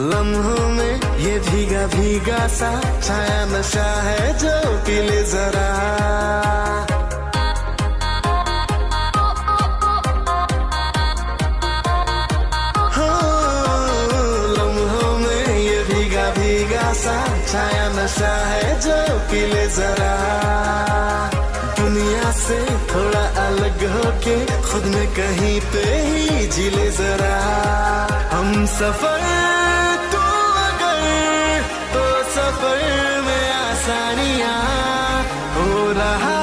लम्हों में ये भीगा भीगा सा छाया नशा है जो पी ले जरा। लम्हों में ये भीगा भीगा सा छाया नशा है जो पी ले जरा। दुनिया से थोड़ा अलग होके खुद में कहीं पे ही जी ले जरा। हम सफर तो अगर तो सफर में आसानियां हो रहा